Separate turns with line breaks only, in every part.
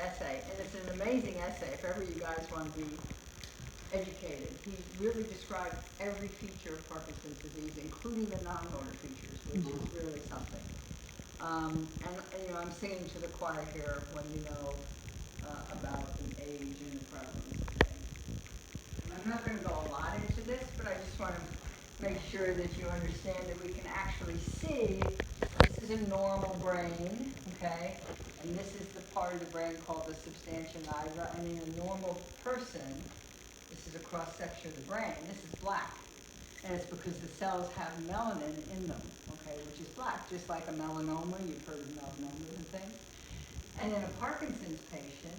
essay, and it's an amazing essay if ever you guys want to be educated. He really described every feature of Parkinson's disease, including the non-motor features, which is really something. And I'm singing to the choir here when you know about the age and the prevalence of things. I'm not going to go a lot into this, but I just want to make sure that you understand that we can actually see this is a normal brain, okay? And this is the part of the brain called the substantia nigra. And in a normal person, this is a cross-section of the brain. This is black. And it's because the cells have melanin in them, okay, which is black, just like a melanoma. You've heard of melanomas and things. And in a Parkinson's patient,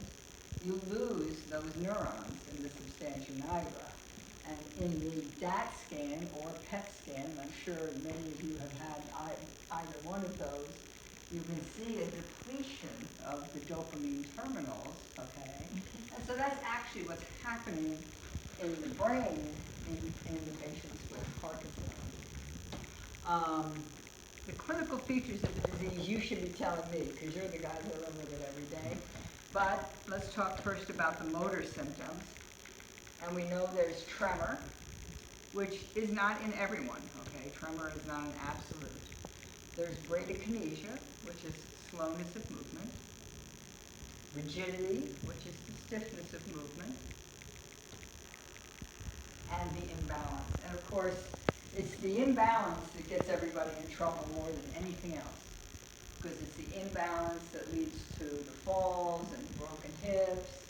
you lose those neurons in the substantia nigra. And in the DAT scan or PET scan, and I'm sure many of you have had either one of those, you can see a depletion of the dopamine terminals, okay? And so that's actually what's happening in the brain in the patients with Parkinson's. The clinical features of the disease you should be telling me, because you're the guys that live with it every day. But let's talk first about the motor symptoms. And we know there's tremor, which is not in everyone, okay? Tremor is not an absolute. There's bradykinesia, which is slowness of movement. Rigidity, which is the stiffness of movement. And the imbalance. And of course, it's the imbalance that gets everybody in trouble more than anything else. Because it's the imbalance that leads to the falls and broken hips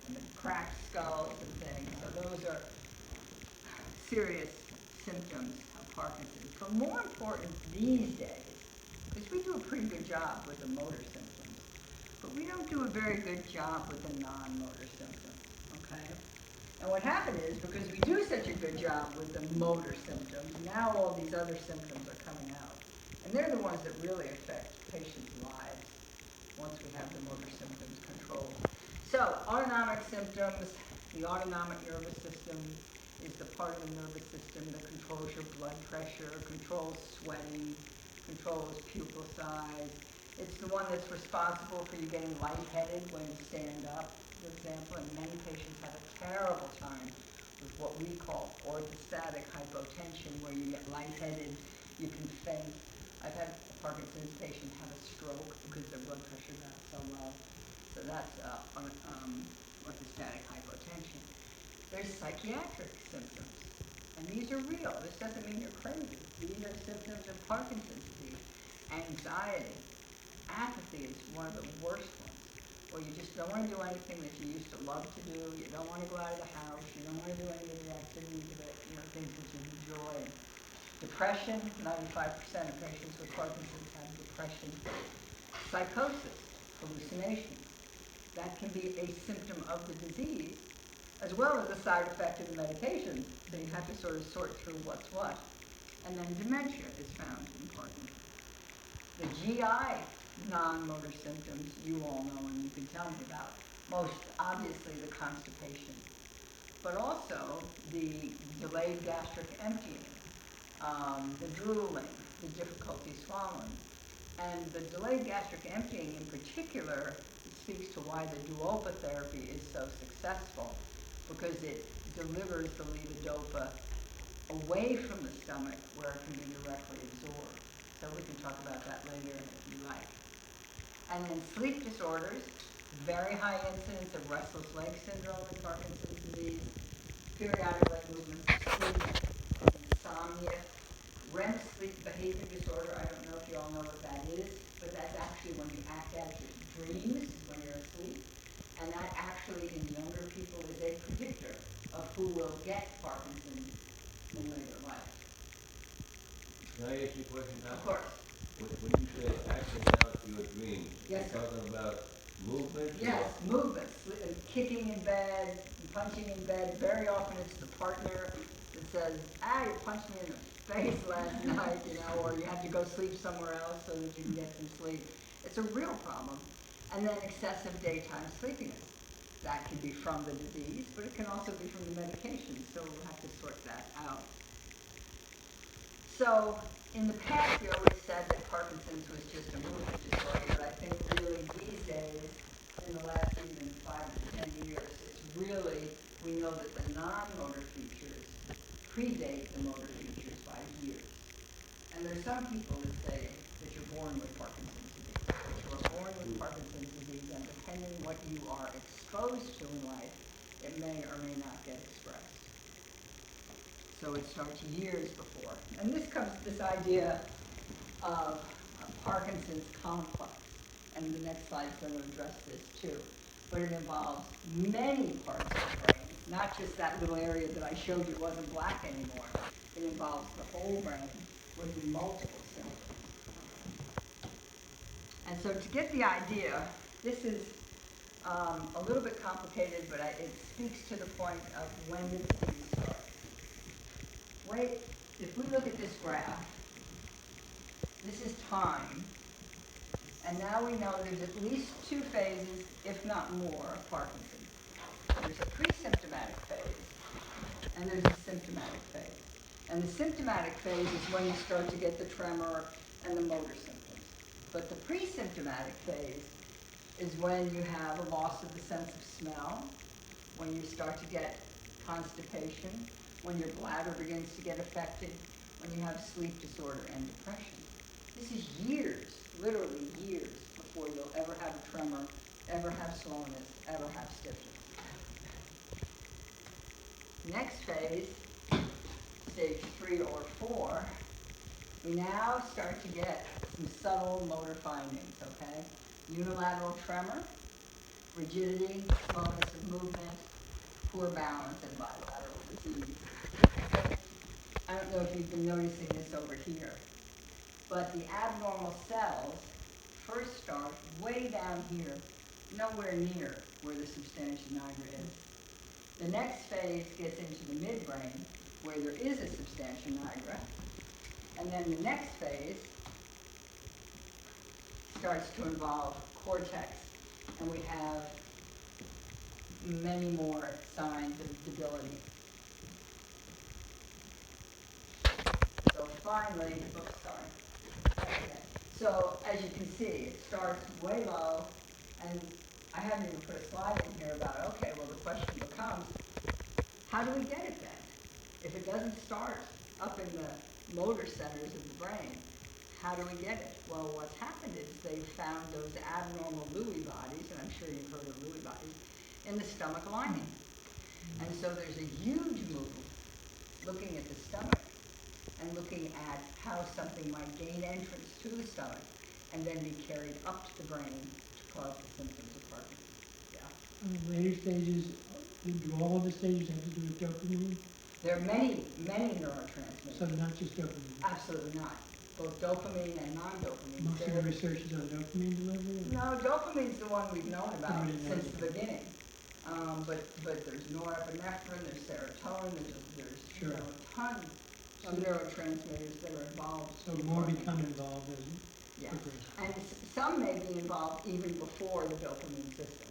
and the cracked skulls and things. So those are serious symptoms of Parkinson's. But more important these days, because we do a pretty good job with the motor symptoms, but we don't do a very good job with the non-motor symptoms, okay? And what happened is, because we do such a good job with the motor symptoms, now all these other symptoms are coming out. And they're the ones that really affect patients' lives once we have the motor symptoms controlled. So, autonomic symptoms, the autonomic nervous system is the part of the nervous system that controls your blood pressure, controls sweating, controls pupil size. It's the one that's responsible for you getting lightheaded when you stand up, for example, and many patients have a terrible time with what we call orthostatic hypotension, where you get lightheaded, you can faint. I've had a Parkinson's patient have a stroke because their blood pressure got so low. So that's orthostatic hypotension. There's psychiatric symptoms, and these are real. This doesn't mean you're crazy. These are symptoms of Parkinson's disease. Anxiety. Apathy is one of the worst ones, where you just don't want to do anything that you used to love to do. You don't want to go out of the house. You don't want to do any of the activities that, things that you enjoy. Depression, 95% of patients with Parkinson's have depression. Psychosis, hallucination. That can be a symptom of the disease, as well as a side effect of the medication. So you have to sort of sort through what's what. And then dementia is found in Parkinson's. The GI non-motor symptoms you all know and you can tell me about. Most obviously the constipation, but also the delayed gastric emptying, the drooling, the difficulty swallowing. And the delayed gastric emptying in particular speaks to why the Duopa therapy is so successful, because it delivers the levodopa away from the stomach where it can be directly absorbed. So we can talk about that later if you like. And then sleep disorders, very high incidence of restless leg syndrome in Parkinson's disease, periodic leg movements of sleep, insomnia, REM sleep behavior disorder. I don't know if you all know what that is, but that's actually when you act out your dreams when you're asleep. And that actually in younger people is a predictor of who will get Parkinson's in later life.
Can I ask you a question now?
Of course.
When you say acting out your dreams,
Yes,
you're talking about movement?
Yes, movements, kicking in bed, punching in bed. Very often it's the partner that says, you punched me in the face last night, or you have to go sleep somewhere else so that you can get some sleep. It's a real problem. And then excessive daytime sleepiness. That can be from the disease, but it can also be from the medication, so we'll have to sort that out. So, in the past, we always said that Parkinson's was just a movement disorder, but I think really these days, in the last even 5 to 10 years. It's really, we know that the non-motor features predate the motor features by years. And there's some people that say that you're born with Parkinson's disease, that you are born with Parkinson's disease, and depending what you are exposed to in life, it may or may not get expressed. So it starts years before. And this idea of Parkinson's complex, and the next slide's going to address this too. But it involves many parts of the brain, not just that little area that I showed you wasn't black anymore. It involves the whole brain with multiple symptoms. And so to get the idea, this is a little bit complicated, but it speaks to the point of when the disease starts. Wait, if we look at this graph, this is time, and now we know there's at least 2 phases, if not more, of Parkinson's. There's a pre-symptomatic phase, and there's a symptomatic phase. And the symptomatic phase is when you start to get the tremor and the motor symptoms. But the pre-symptomatic phase is when you have a loss of the sense of smell, when you start to get constipation, when your bladder begins to get affected, when you have sleep disorder and depression. This is years, literally years, before you'll ever have a tremor, ever have slowness, ever have stiffness. Next phase, stage 3 or 4, we now start to get some subtle motor findings, okay? Unilateral tremor, rigidity, slowness of movement, poor balance, and bilateral fatigue. I don't know if you've been noticing this over here, but the abnormal cells first start way down here, nowhere near where the substantia nigra is. The next phase gets into the midbrain, where there is a substantia nigra, and then the next phase starts to involve cortex, and we have many more signs of debility. So finally, oops, sorry. Okay. So as you can see, it starts way low, and I haven't even put a slide in here about, okay, well the question becomes, how do we get it then? If it doesn't start up in the motor centers of the brain, how do we get it? Well, what's happened is they've found those abnormal Lewy bodies, and I'm sure you've heard of Lewy bodies, in the stomach lining. And so there's a huge move looking at the stomach and looking at how something might gain entrance to the stomach and then be carried up to the brain to cause the symptoms of Parkinson's. Yeah.
Later stages, do all of the stages have to do with dopamine?
There are many, many neurotransmitters.
So not just dopamine?
Absolutely not. Both dopamine and non-dopamine.
Most of the research is on dopamine delivery?
No, dopamine's the one we've known about
Everybody knows
since the beginning. But there's norepinephrine, there's serotonin, there's
Sure.
you know, a ton of neurotransmitters that are involved.
So
in
more
Parkinson's.
become involved as
Yeah.
progress.
And some may be involved even before the dopamine system.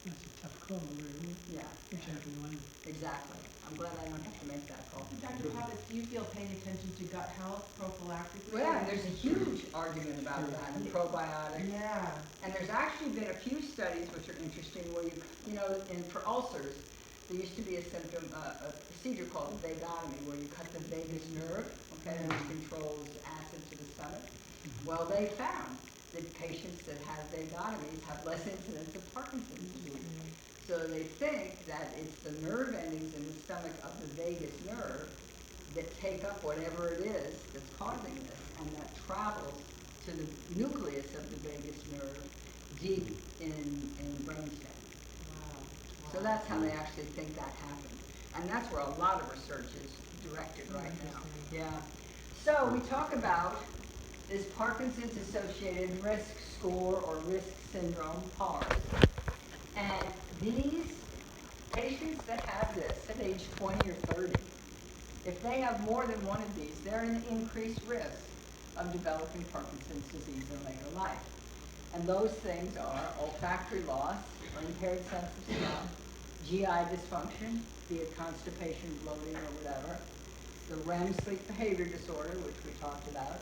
That's a tough call, really.
Yeah,
Which everyone,
exactly. I'm glad I don't have to make that call.
Dr. Pavitz, do you feel paying attention to gut health prophylactically?
Well, yeah, and there's a huge argument about that and probiotics.
Yeah.
And there's actually been a few studies which are interesting where you know, for ulcers, there used to be a symptom, a procedure called vagotomy, where you cut the vagus nerve, okay, which controls acid to the stomach. Well, they found that patients that have vagotomies have less incidence of Parkinson's disease. So they think that it's the nerve endings in the stomach of the vagus nerve that take up whatever it is that's causing this, and that travels to the nucleus of the vagus nerve deep in brainstem.
Wow.
So that's how they actually think that happened. And that's where a lot of research is directed right now. Yeah. So we talk about this Parkinson's associated risk score or risk syndrome, PARS. And these patients that have this at age 20 or 30, if they have more than one of these, they're in increased risk of developing Parkinson's disease in later life. And those things are olfactory loss or impaired sense of smell, GI dysfunction, be it constipation, bloating, or whatever, the REM sleep behavior disorder, which we talked about,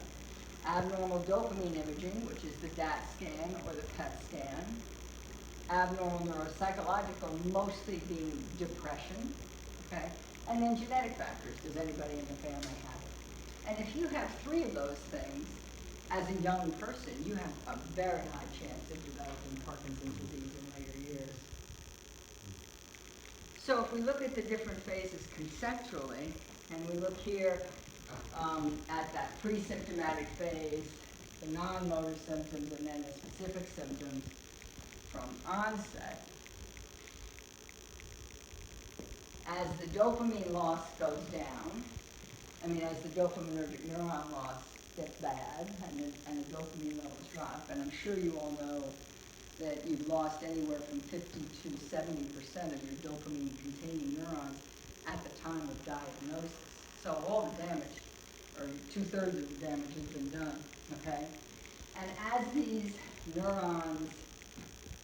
abnormal dopamine imaging, which is the DAT scan or the PET scan, abnormal neuropsychological, mostly being depression, okay? And then genetic factors, does anybody in the family have it? And if you have 3 of those things, as a young person, you have a very high chance of developing Parkinson's disease in later years. So if we look at the different phases conceptually, and we look here at that pre-symptomatic phase, the non-motor symptoms, and then the specific symptoms from onset, as the dopamine loss goes down, as the dopaminergic neuron loss gets bad and the dopamine levels drop, and I'm sure you all know that you've lost anywhere from 50 to 70% of your dopamine-containing neurons at the time of diagnosis. So all the damage, or 2/3 of the damage has been done, okay? And as these neurons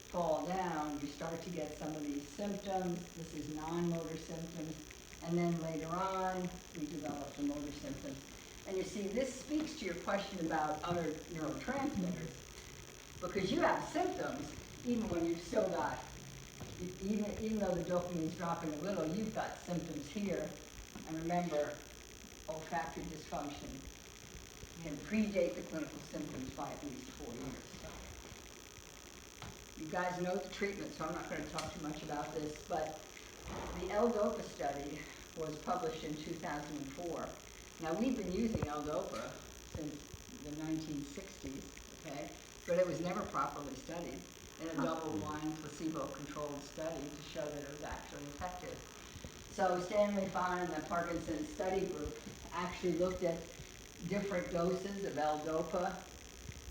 fall down, you start to get some of these symptoms. This is non-motor symptoms. And then later on, we develop the motor symptoms. And you see, this speaks to your question about other neurotransmitters. Because you have symptoms, even when you've still got, even though the dopamine's dropping a little, you've got symptoms here. And remember, olfactory dysfunction can predate the clinical symptoms by at least 4 years. You guys know the treatment, so I'm not going to talk too much about this, but the L-DOPA study was published in 2004. Now, we've been using L-DOPA since the 1960s, okay? But it was never properly studied in a double-blind, placebo-controlled study to show that it was actually effective. So Stanley Fine and the Parkinson's Study Group actually looked at different doses of L-DOPA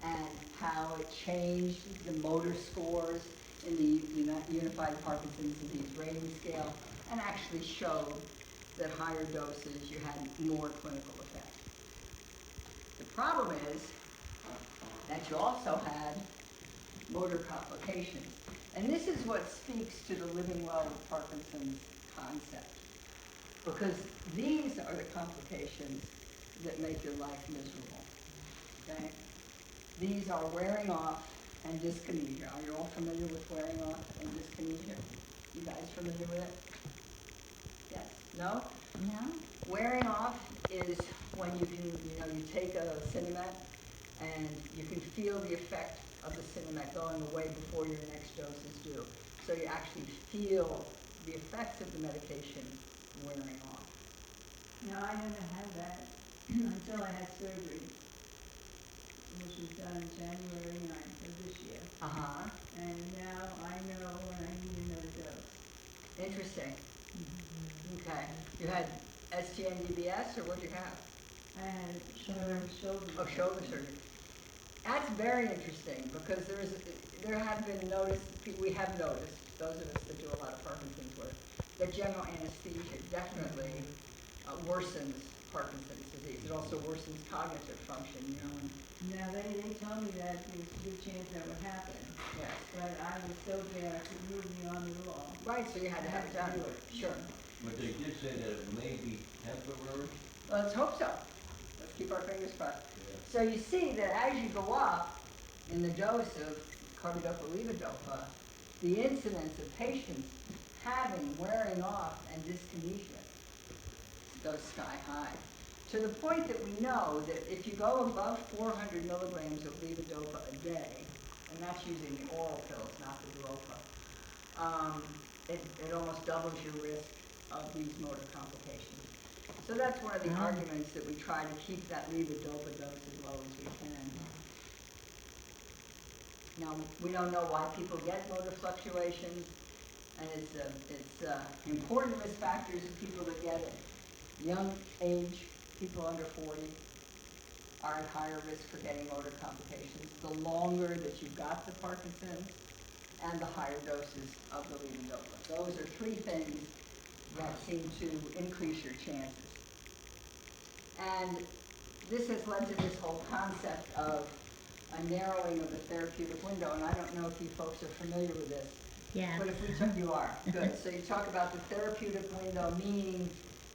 and how it changed the motor scores in the Unified Parkinson's Disease Rating Scale, and actually showed that higher doses you had more clinical effect. The problem is that you also had motor complications. And this is what speaks to the living well with Parkinson's concept. Because these are the complications that make your life miserable, okay? These are wearing off and dyskinesia. Are you all familiar with wearing off and dyskinesia? You guys familiar with it? Yes? No?
No?
Wearing off is when you can, you take a Sinemet and you can feel the effect of the Sinemet going away before your next dose is due. So you actually feel the effects of the medication wearing off.
No, I never had that until I had surgery, which was done January 9th of this year.
Uh-huh.
And now I know when I need another dose.
Interesting. Okay. You had STN-DBS, or what'd you have?
I had shoulder.
Oh, shoulder surgery. That's very interesting because there have been we have noticed, those of us that do a lot of Parkinson's work, that general anesthesia definitely worsens Parkinson's disease. It also worsens cognitive function, and
Now, they told me that there's a good chance that would happen,
yes.
but I was so bad I could move me on the law.
Right, so you had to have it done.
Do it.
Sure.
But they did say that it may be temporary.
Well, let's hope so. Let's keep our fingers crossed.
Yeah.
So you see that as you go up in the dose of carbidopa-levodopa, the incidence of patients having wearing off and dyskinesia goes sky high. To the point that we know that if you go above 400 milligrams of levodopa a day, and that's using the oral pills, not the Duopa, it almost doubles your risk of these motor complications. So that's one of the arguments that we try to keep that levodopa dose as low as we can. Now, we don't know why people get motor fluctuations, and it's important risk factors of people that get it. Young age, people under 40 are at higher risk for getting motor complications. The longer that you've got the Parkinson's, and the higher doses of the levodopa. Those are 3 things that seem to increase your chances. And this has led to this whole concept of a narrowing of the therapeutic window, and I don't know if you folks are familiar with this.
Yeah.
But if we took, you are, good. So you talk about the therapeutic window, meaning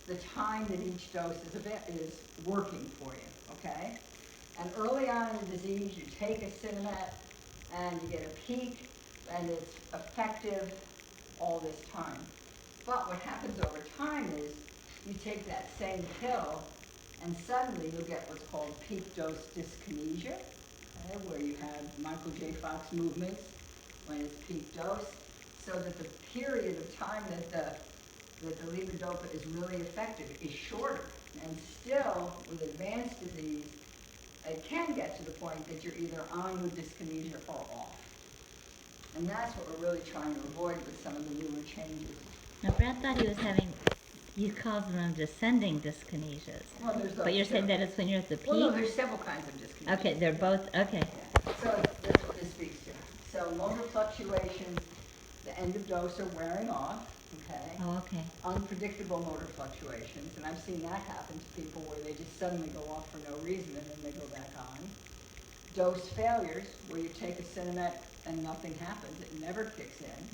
the time that each dose is working for you, okay? And early on in the disease, you take a Sinemet and you get a peak, and it's effective all this time. But what happens over time is you take that same pill and suddenly you'll get what's called peak dose dyskinesia, okay, where you have Michael J. Fox movements when it's peak dose, so that the period of time that the levodopa is really effective is shorter. And still, with advanced disease, it can get to the point that you're either on with dyskinesia or off. And that's what we're really trying to avoid with some of the newer changes.
Now, Brad thought he was having, you called them descending dyskinesias.
Well, there's those
But you're saying
too.
that it's when you're at the
Well, no,
peak?
there's several kinds of dyskinesia.
Okay, they're both, okay.
Yeah. So that's what this speaks to. So motor fluctuations, the end of dose are wearing off, okay?
Oh, okay.
Unpredictable motor fluctuations, and I've seen that happen to people where they just suddenly go off for no reason and then they go back on. Dose failures, where you take a Cinemet and nothing happens, it never kicks in.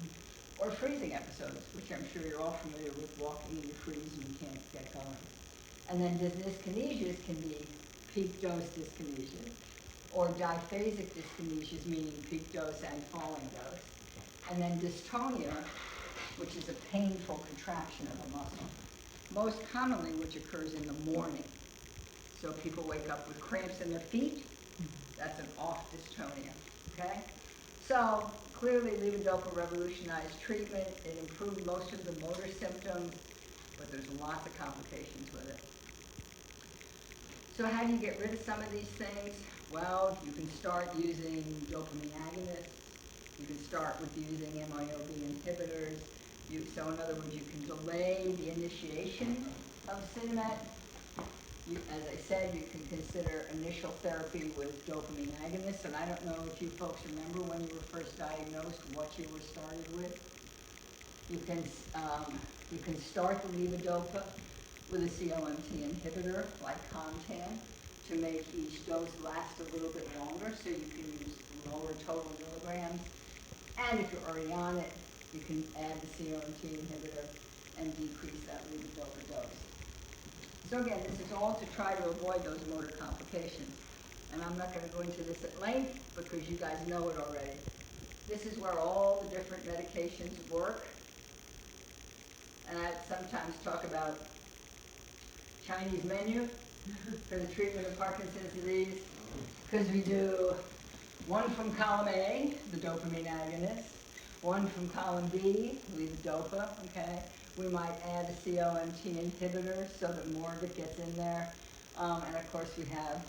Or freezing episodes, which I'm sure you're all familiar with, walking and you freeze and you can't get going. And then dyskinesias can be peak dose dyskinesias, or diphasic dyskinesias, meaning peak dose and falling dose. And then dystonia, which is a painful contraction of a muscle, most commonly which occurs in the morning. So people wake up with cramps in their feet, that's an off dystonia, okay? So clearly levodopa revolutionized treatment. It improved most of the motor symptoms, but there's lots of complications with it. So how do you get rid of some of these things? Well, you can start using dopamine agonists. You can start with using MIOB inhibitors. So in other words, you can delay the initiation of Cinemet. As I said, you can consider initial therapy with dopamine agonists, and I don't know if you folks remember when you were first diagnosed what you were started with. You can start the levodopa with a COMT inhibitor like Contan to make each dose last a little bit longer, so you can use lower total milligrams. And if you're already on it, you can add the COMT inhibitor and decrease that levodopa dose. So again, this is all to try to avoid those motor complications. And I'm not going to go into this at length because you guys know it already. This is where all the different medications work. And I sometimes talk about Chinese menu for the treatment of Parkinson's disease, because we do one from column A, the dopamine agonist, one from column B, levodopa, okay? We might add a COMT inhibitor so that more of it gets in there. And of course we have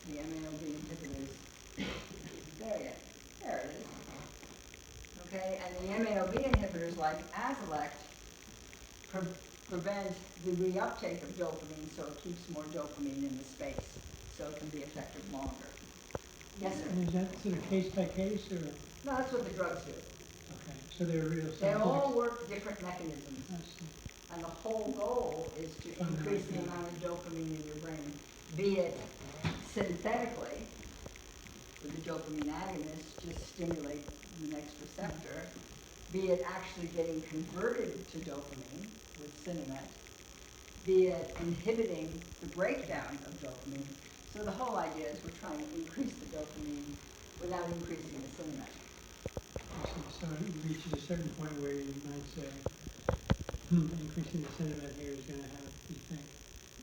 the MAOB inhibitors. There it is. Okay, and the MAOB inhibitors like Azilect prevent the reuptake of dopamine, so it keeps more dopamine in the space, so it can be effective longer. Yes, sir?
And is that sort of case by case, or, okay,
No, that's what the drugs do.
so they're real
They all
subjects?
work different mechanisms.
I see.
And the whole goal is to increase the amount of dopamine in your brain, be it synthetically, with the dopamine agonist, just stimulate the next receptor, be it actually getting converted to dopamine with Cinemet, be it inhibiting the breakdown of dopamine. So the whole idea is we're trying to increase the dopamine without increasing the Cinemet.
I see. So it reaches a certain point where you might say, increasing the Cinemet here is gonna have,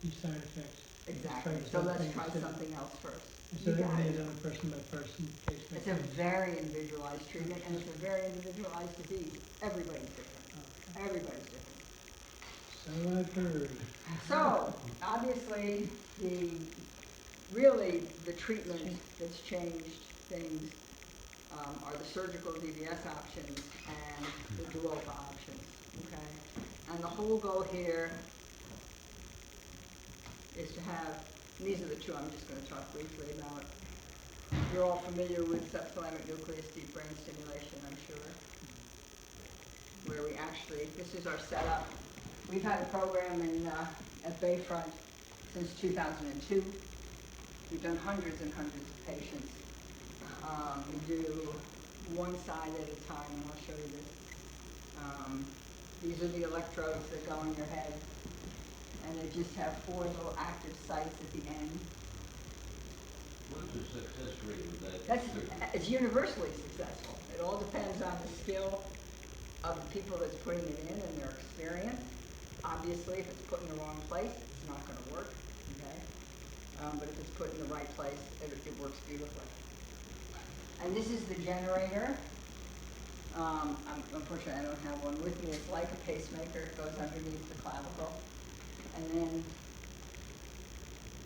these side effects.
Exactly.
Let's
So
try
let's
something
try
instead.
something else first.
And so
You
that
got
may
it.
be done person by person, case by
It's a
case.
very individualized treatment, and it's a very individualized disease. Everybody's different.
Okay.
Everybody's different.
So I've heard.
So, obviously, the treatment that's changed things are the surgical DBS options and the Duopa options, okay? And the whole goal here is to have, and these are the two I'm just going to talk briefly about. You're all familiar with subthalamic nucleus deep brain stimulation, I'm sure, where we actually, this is our setup. We've had a program at Bayfront since 2002. We've done hundreds and hundreds of patients. We do one side at a time, and I'll show you this. These are the electrodes that go in your head, and they just have 4 little active sites at the end.
What's the success rate with that?
That's,
surgery?
it's universally successful. It all depends on the skill of the people that's putting it in and their experience. Obviously, if it's put in the wrong place, it's not gonna work, okay? But if it's put in the right place, it works beautifully. And this is the generator. Unfortunately, I don't have one with me. It's like a pacemaker. It goes underneath the clavicle. And then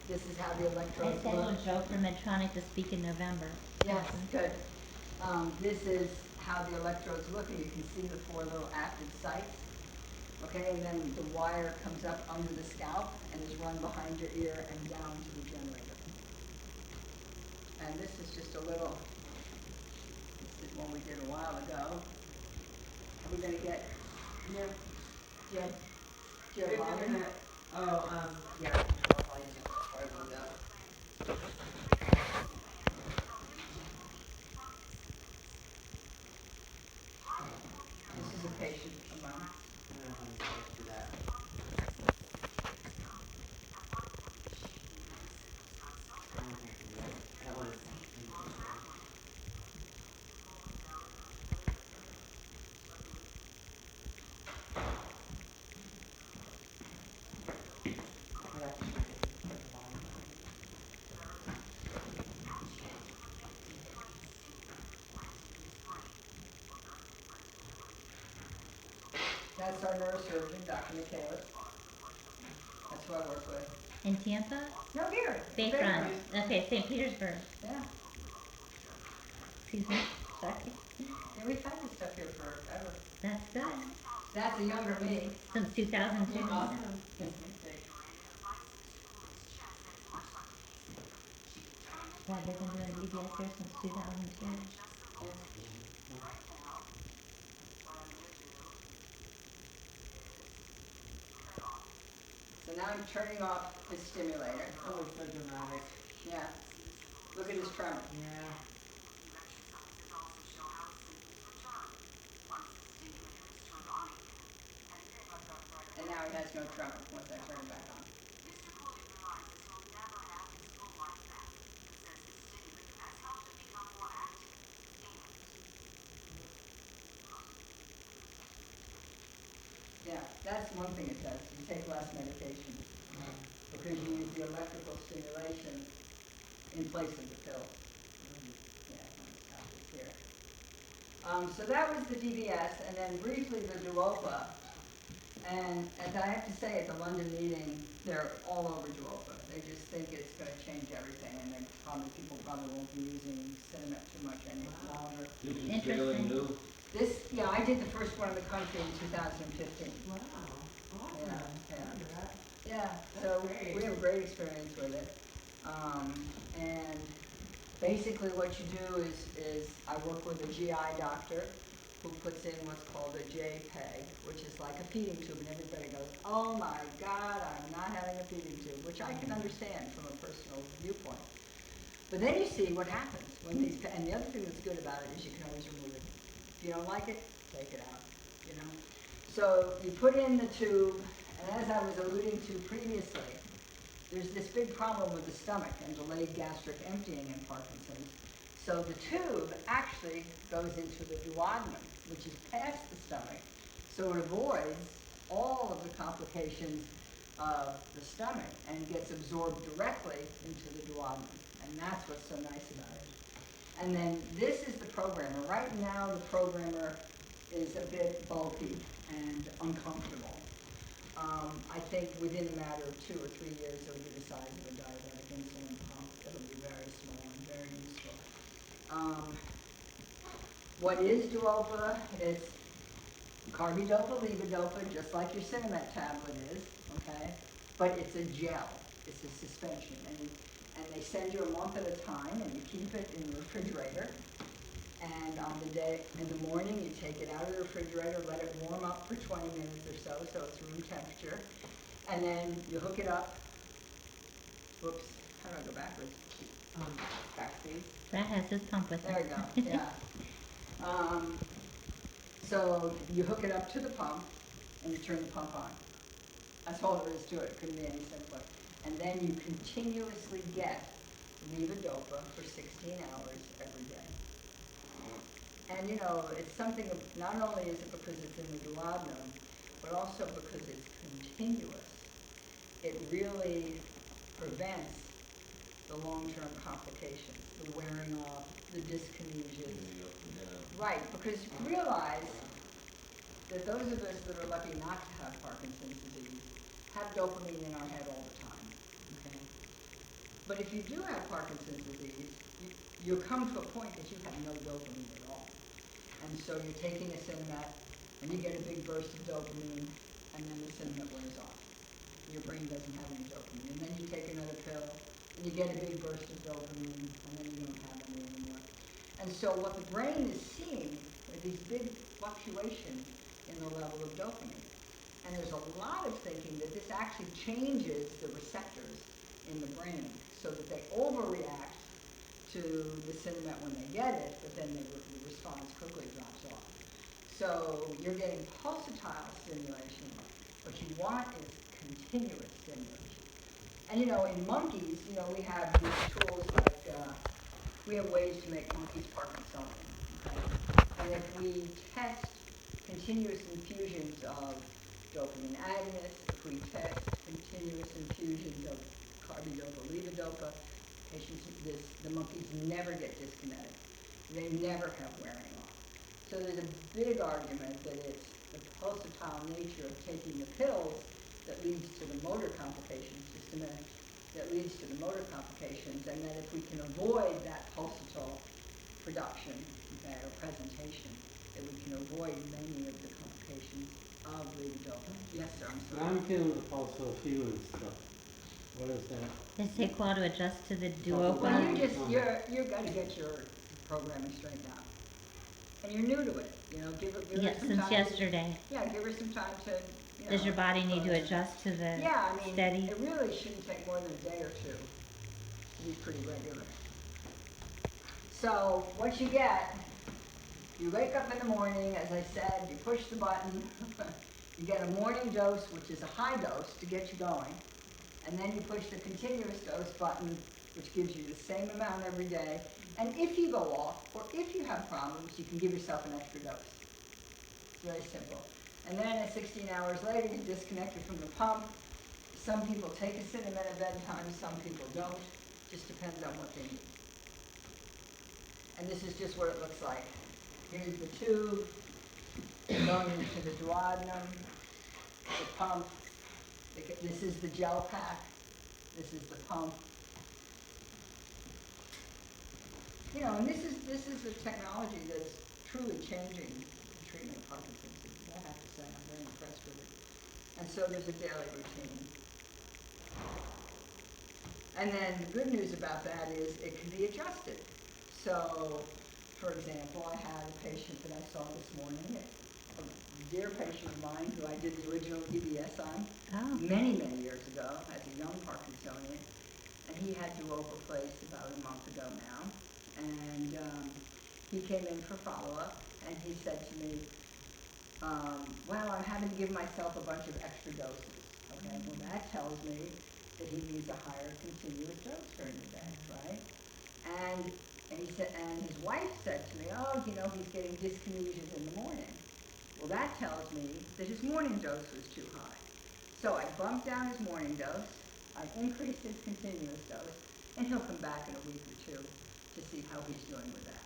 this is how the
I
electrodes
scheduled
look.
Joe for Medtronic to speak in November.
Yes, good. This is how the electrodes look, and you can see the 4 little active sites. Okay, and then the wire comes up under the scalp and is run behind your ear and down to the generator. And this is just a little, this is one we did a while ago. Are we gonna get
Yeah.
Jim?
Wait
Jim
a
Logan?
minute. Oh, yeah, I'll probably just try to move that.
This is a patient of mine.
I don't know how to do that. I don't think I can do it. That was. I have to try to put the volume on.
That's our neurosurgeon, Dr. Michaelis. That's who I work with.
In Tampa?
No, here.
Bayfront. Okay, St. Petersburg.
Yeah.
Excuse me. Sorry.
Yeah, we've had this stuff here forever.
That's good.
That's a younger me.
Since 2002.
Awesome.
Yeah, they've been doing DBS here since 2002.
So now I'm turning off his stimulator.
Oh, it's so dramatic.
Yeah. Look at his tremor.
Yeah.
And now he has no tremor once I turn it back on. Yeah, that's one thing it does. You take less medication because you use the electrical stimulation in place of the pill. Yeah, I'll just here. So that was the DBS, and then briefly the Duopa. And as I have to say, at the London meeting, they're all over Duopa. They just think it's going to change everything, and then people probably won't be using Cinemet too much any longer.
This is fairly
Interesting.
new.
This, yeah, I did the first one in the country in 2015.
Wow. Awesome.
Yeah, yeah.
Look at that.
Yeah,
That's
so
great.
we have a great experience with it. And basically what you do is I work with a GI doctor who puts in what's called a J-PEG, which is like a feeding tube, and everybody goes, oh my God, I'm not having a feeding tube, which I can understand from a personal viewpoint. But then you see what happens when these, and the other thing that's good about it is you can always remove it. If you don't like it, take it out, you know? So you put in the tube, and as I was alluding to previously, there's this big problem with the stomach and delayed gastric emptying in Parkinson's. So the tube actually goes into the duodenum, which is past the stomach, so it avoids all of the complications of the stomach and gets absorbed directly into the duodenum. And that's what's so nice about it. And then this is the programmer. Right now, the programmer is a bit bulky and uncomfortable. I think within a matter of 2 or 3 years, it'll be the size of a diabetic insulin pump. It'll be very small and very useful. What is Duopa? It's carbidopa, levodopa, just like your Cinemet tablet is, okay? But it's a gel. It's a suspension. And they send you a month at a time, and you keep it in the refrigerator. And on the day, in the morning, you take it out of the refrigerator, let it warm up for 20 minutes or so, so it's room temperature. And then you hook it up. Whoops, how do I go backwards? Backseat.
Brad has his pump with him.
There we go, yeah. So you hook it up to the pump, and you turn the pump on. That's all there is to it. It couldn't be any simpler. And then you continuously get levodopa for 16 hours every day. And you know, it's something, not only is it because it's in the duodenum, but also because it's continuous. It really prevents the long-term complications, the wearing off, the dyskinesias. Right, because realize that those of us that are lucky not to have Parkinson's disease have dopamine in our head all the time, okay? But if you do have Parkinson's disease, you come to a point that you have no dopamine at all. And so you're taking a Sinemet, and you get a big burst of dopamine, and then the Sinemet wears off. Your brain doesn't have any dopamine. And then you take another pill, and you get a big burst of dopamine, and then you don't have any anymore. And so what the brain is seeing are these big fluctuations in the level of dopamine. And there's a lot of thinking that this actually changes the receptors in the brain so that they overreact to the Sinemet when they get it, but then the response quickly drops off. So you're getting pulsatile stimulation. What you want is continuous stimulation. And you know, in monkeys, you know, we have these tools like, we have ways to make monkeys Parkinsonian. Okay? And if we test continuous infusions of dopamine agonists, if we test continuous infusions of carbidopa, levodopa, the monkeys never get dyskinetic. They never have wearing off. So there's a big argument that it's the pulsatile nature of taking the pills that leads to the motor complications, just a minute, that leads to the motor complications, and that if we can avoid that pulsatile production, okay, or presentation, that we can avoid many of the complications of levodopa. Yes, sir, I'm sorry.
I'm feeling the pulse of human stuff. What is that?
Does it take a while to adjust to the
Well,
Well,
duopa?
you're gonna get your programming straightened out. And you're new to it, you know, give her
Yeah,
some
since
time.
yesterday.
Yeah, give her some time to, you know.
Does your body need to adjust to the
Yeah, I mean,
steady?
it really shouldn't take more than a day or two to be pretty regular. So, what you get, you wake up in the morning, as I said, you push the button, you get a morning dose, which is a high dose to get you going, and then you push the continuous dose button, which gives you the same amount every day, and if you go off, or if you have problems, you can give yourself an extra dose. It's very simple. And then 16 hours later, you're disconnected from the pump. Some people take a Sinemet at bedtime, some people don't. Just depends on what they need. And this is just what it looks like. Here's the tube going into the duodenum, the pump. This is the gel pack. This is the pump. You know, and this is the technology that's truly changing the treatment of Parkinson's disease. I have to say, I'm very impressed with it. And so there's a daily routine. And then the good news about that is it can be adjusted. So, for example, I had a patient that I saw this morning, a dear patient of mine who I did the original DBS on many, many years ago as a young Parkinsonian. And he had duopa placed about a month ago now. And he came in for follow-up, and he said to me, well, I'm having to give myself a bunch of extra doses. Okay, well, that tells me that he needs a higher continuous dose during the day, right? And he said, and his wife said to me, oh, you know, he's getting dyskinesias in the morning. Well, that tells me that his morning dose was too high. So I bumped down his morning dose, I increased his continuous dose, and he'll come back in a week or two to see how he's doing with that.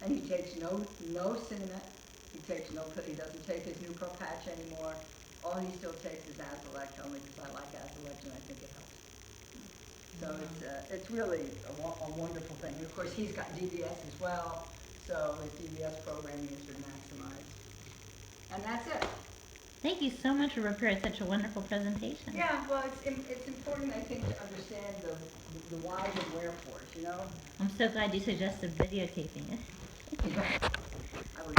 And he takes no Sinemet, he doesn't take his Nucro patch anymore. All he still takes is Azilect, only because I like Azilect and I think it helps. So it's really a wonderful thing. And of course, he's got DBS as well, so his DBS programming is maximized. And that's it.
Thank you so much for preparing such a wonderful presentation.
Yeah, well, it's important, I think, to understand the whys and wherefores, you know?
I'm so glad you suggested videotaping it.
Yeah. I would